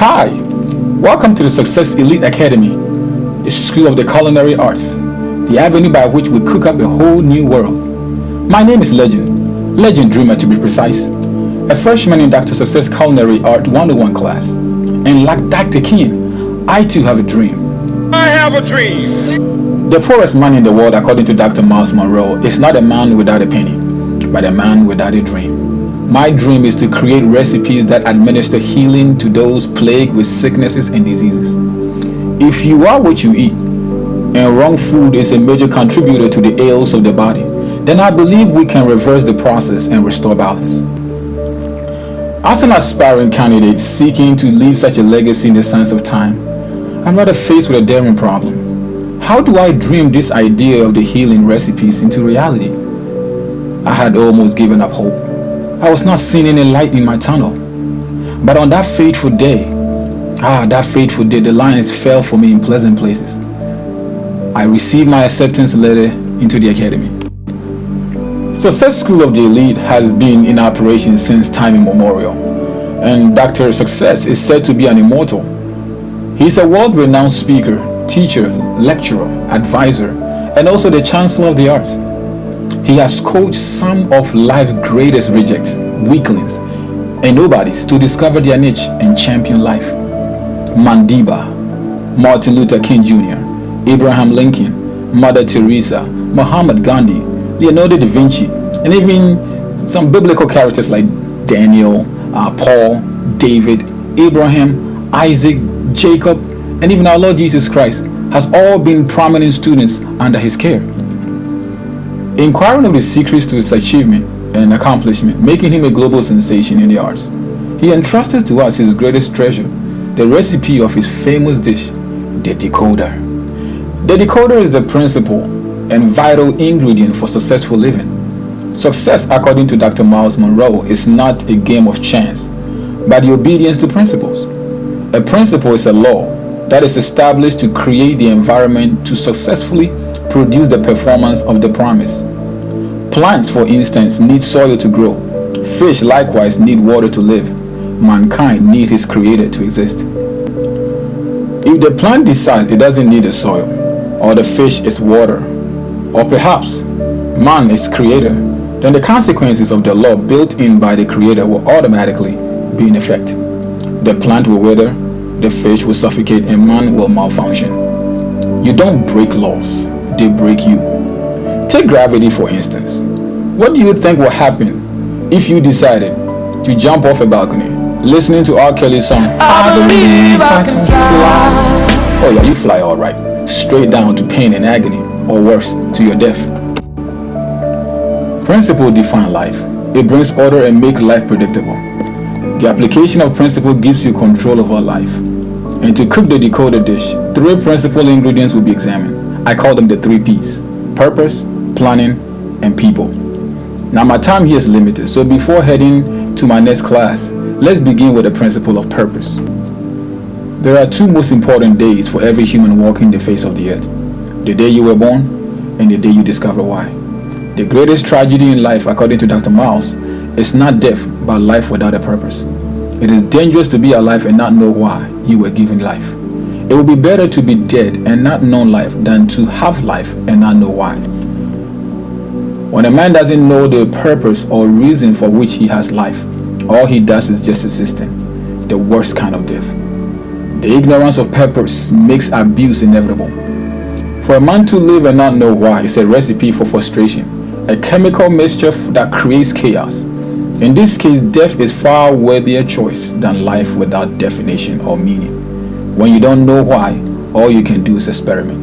Hi, welcome to the Success Elite Academy, the school of the culinary arts, the avenue by which we cook up a whole new world. My name is Legend Dreamer to be precise, a freshman in Dr. Success Culinary Art 101 class. And like Dr. King, I too have a dream. I have a dream. The poorest man in the world, according to Dr. Munroe, is not a man without a penny, but a man without a dream. My dream is to create recipes that administer healing to those plagued with sicknesses and diseases. If you are what you eat, and wrong food is a major contributor to the ails of the body, then I believe we can reverse the process and restore balance. As an aspiring candidate seeking to leave such a legacy in the sense of time, I'm rather faced with a daring problem. How do I dream this idea of the healing recipes into reality? I had almost given up hope. I was not seeing any light in my tunnel. But on that fateful day, the lines fell for me in pleasant places. I received my acceptance letter into the academy. Success School of the Elite has been in operation since time immemorial, and Dr. Success is said to be an immortal. He is a world-renowned speaker, teacher, lecturer, advisor, and also the chancellor of the arts. He has coached some of life's greatest rejects, weaklings, and nobodies to discover their niche and champion life. Mandiba, Martin Luther King Jr., Abraham Lincoln, Mother Teresa, Muhammad Gandhi, Leonardo da Vinci, and even some biblical characters like Daniel, Paul, David, Abraham, Isaac, Jacob, and even our Lord Jesus Christ has all been prominent students under his care. Inquiring of the secrets to his achievement and accomplishment, making him a global sensation in the arts, he entrusted to us his greatest treasure, the recipe of his famous dish, the decoder. The decoder is the principal and vital ingredient for successful living. Success, according to Dr. Miles Munroe, is not a game of chance, but the obedience to principles. A principle is a law that is established to create the environment to successfully produce the performance of the promise. Plants, for instance, need soil to grow. Fish likewise need water to live. Mankind need his creator to exist. If the plant decides it doesn't need the soil, or the fish is water, or perhaps man is creator, then the consequences of the law built in by the creator will automatically be in effect. The plant will wither, the fish will suffocate, and man will malfunction. You don't break laws, they break you. Take gravity for instance. What do you think will happen if you decided to jump off a balcony listening to R. Kelly's song, I believe I can fly? Oh yeah, you fly alright, straight down to pain and agony, or worse, to your death. Principle define life. It brings order and makes life predictable. The application of principle gives you control over life. And to cook the decoder dish, 3 principal ingredients will be examined. I call them the 3 P's: purpose, planning, and people. Now my time here is limited, so before heading to my next class, let's begin with the principle of purpose. There are 2 most important days for every human walking the face of the earth: the day you were born and the day you discover why. The greatest tragedy in life, according to Dr. Miles, is not death, but life without a purpose. It is dangerous to be alive and not know why you were given life. It would be better to be dead and not know life than to have life and not know why. When a man doesn't know the purpose or reason for which he has life, all he does is just existing, the worst kind of death. The ignorance of purpose makes abuse inevitable. For a man to live and not know why is a recipe for frustration, a chemical mixture that creates chaos. In this case, death is far worthier choice than life without definition or meaning. When you don't know why, all you can do is experiment.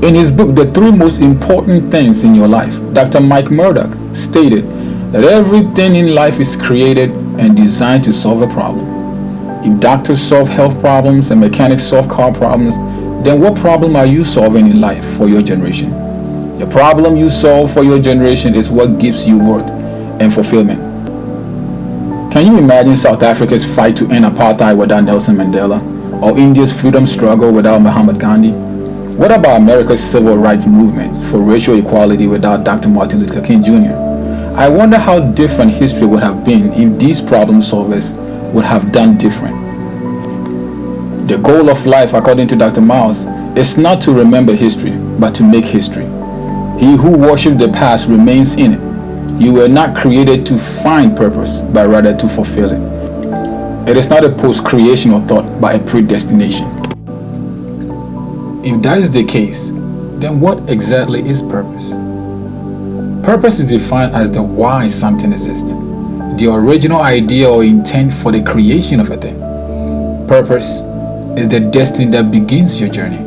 In his book, The 3 Most Important Things in Your Life, Dr. Mike Murdock stated that everything in life is created and designed to solve a problem. If doctors solve health problems and mechanics solve car problems, then what problem are you solving in life for your generation? The problem you solve for your generation is what gives you worth and fulfillment. Can you imagine South Africa's fight to end apartheid without Nelson Mandela, or India's freedom struggle without Muhammad Gandhi? What about America's civil rights movements for racial equality without Dr. Martin Luther King Jr.? I wonder how different history would have been if these problem solvers would have done different. The goal of life, according to Dr. Miles, is not to remember history, but to make history. He who worships the past remains in it. You were not created to find purpose, but rather to fulfill it. It is not a post-creational thought, but a predestination. If that is the case, then what exactly is purpose? Purpose is defined as the why something exists, the original idea or intent for the creation of a thing. Purpose is the destiny that begins your journey,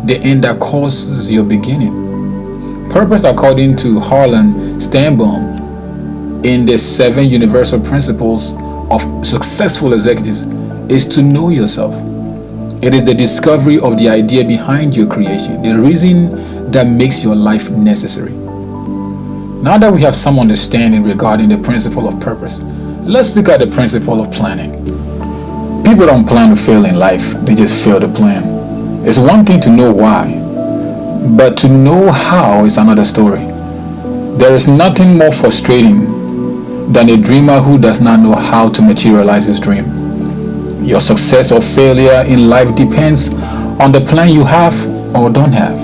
the end that causes your beginning. Purpose, according to Harlan Stanbaum, in the 7 universal principles of successful executives, is to know yourself. It is the discovery of the idea behind your creation, the reason that makes your life necessary. Now that we have some understanding regarding the principle of purpose, let's look at the principle of planning. People don't plan to fail in life, they just fail to plan. It's one thing to know why, but to know how is another story. There is nothing more frustrating than a dreamer who does not know how to materialize his dream. Your success or failure in life depends on the plan you have or don't have.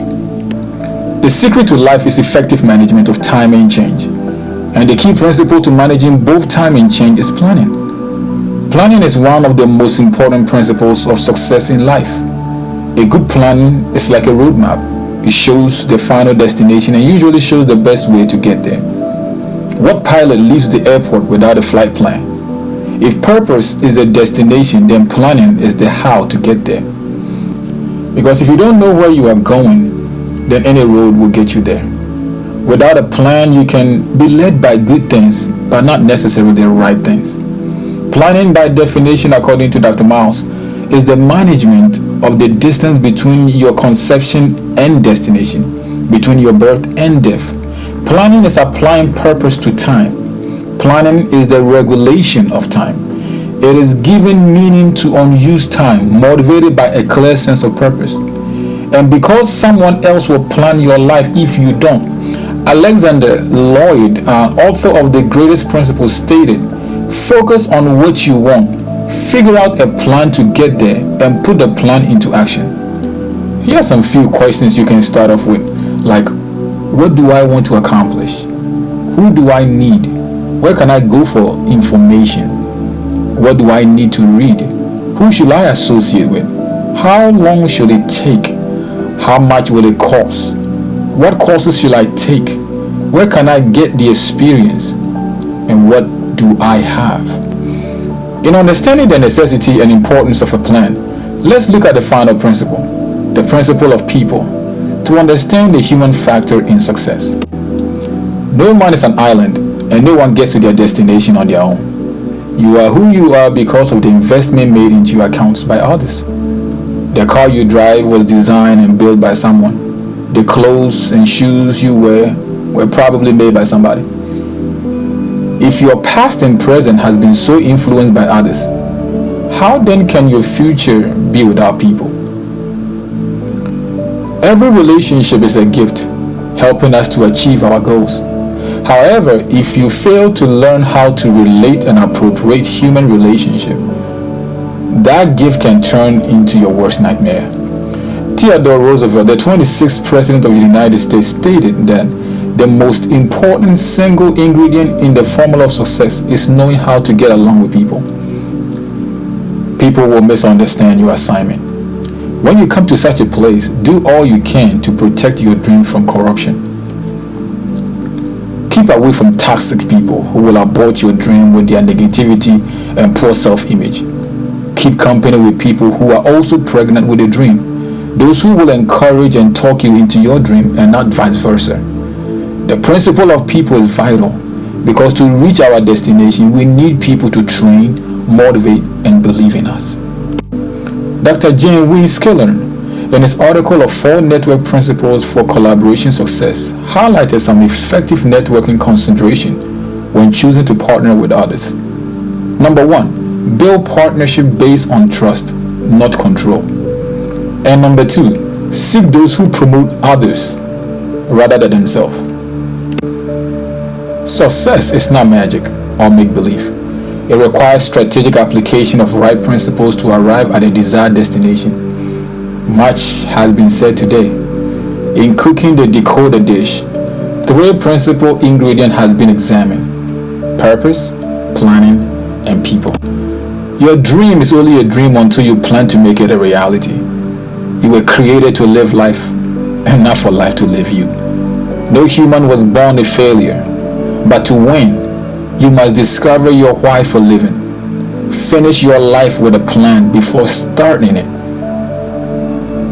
The secret to life is effective management of time and change. And the key principle to managing both time and change is planning. Planning is one of the most important principles of success in life. A good plan is like a roadmap. It shows the final destination and usually shows the best way to get there. What pilot leaves the airport without a flight plan? If purpose is the destination, then planning is the how to get there. Because if you don't know where you are going, then any road will get you there. Without a plan, you can be led by good things, but not necessarily the right things. Planning, by definition, according to Dr. Miles, is the management of the distance between your conception and destination, between your birth and death. Planning is applying purpose to time. Planning is the regulation of time. It is giving meaning to unused time, motivated by a clear sense of purpose. And because someone else will plan your life if you don't, Alexander Lloyd, author of The Greatest Principles, stated, focus on what you want, figure out a plan to get there, and put the plan into action. Here are some few questions you can start off with, like, what do I want to accomplish? Who do I need? Where can I go for information? What do I need to read? Who should I associate with? How long should it take? How much will it cost? What courses should I take? Where can I get the experience? And what do I have? In understanding the necessity and importance of a plan, let's look at the final principle, the principle of people, to understand the human factor in success. No man is an island, and no one gets to their destination on their own. You are who you are because of the investment made into your accounts by others. The car you drive was designed and built by someone. The clothes and shoes you wear were probably made by somebody. If your past and present has been so influenced by others, how then can your future be without people? Every relationship is a gift, helping us to achieve our goals. However, if you fail to learn how to relate and appropriate human relationship, that gift can turn into your worst nightmare. Theodore Roosevelt, the 26th President of the United States, stated that the most important single ingredient in the formula of success is knowing how to get along with people. People will misunderstand your assignment. When you come to such a place, do all you can to protect your dream from corruption. Keep away from toxic people who will abort your dream with their negativity and poor self-image. Keep company with people who are also pregnant with a dream, those who will encourage and talk you into your dream and not vice versa. The principle of people is vital because to reach our destination, we need people to train, motivate, and believe in us. Dr. James Skillern, in his article of 4 network principles for collaboration success, highlighted some effective networking consideration when choosing to partner with others. Number 1, build partnership based on trust, not control. And number 2, seek those who promote others rather than themselves. Success is not magic or make-believe. It requires strategic application of right principles to arrive at a desired destination. Much has been said today. In cooking the decoder dish, 3 principal ingredients has been examined: purpose, planning, and people. Your dream is only a dream until you plan to make it a reality. You were created to live life and not for life to live you. No human was born a failure, but to win, you must discover your why for living. Finish your life with a plan before starting it.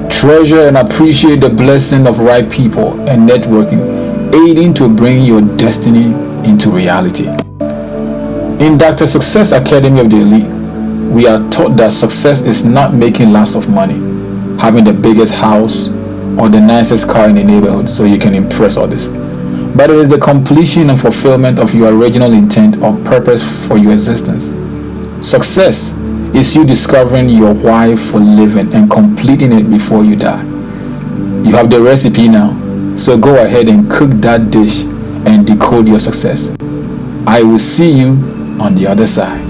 Treasure and appreciate the blessing of right people and networking, aiding to bring your destiny into reality. In Dr. Success Academy of the Elite, we are taught that success is not making lots of money, having the biggest house, or the nicest car in the neighborhood so you can impress others. But it is the completion and fulfillment of your original intent or purpose for your existence. Success is you discovering your why for living and completing it before you die. You have the recipe now, so go ahead and cook that dish and decode your success. I will see you on the other side.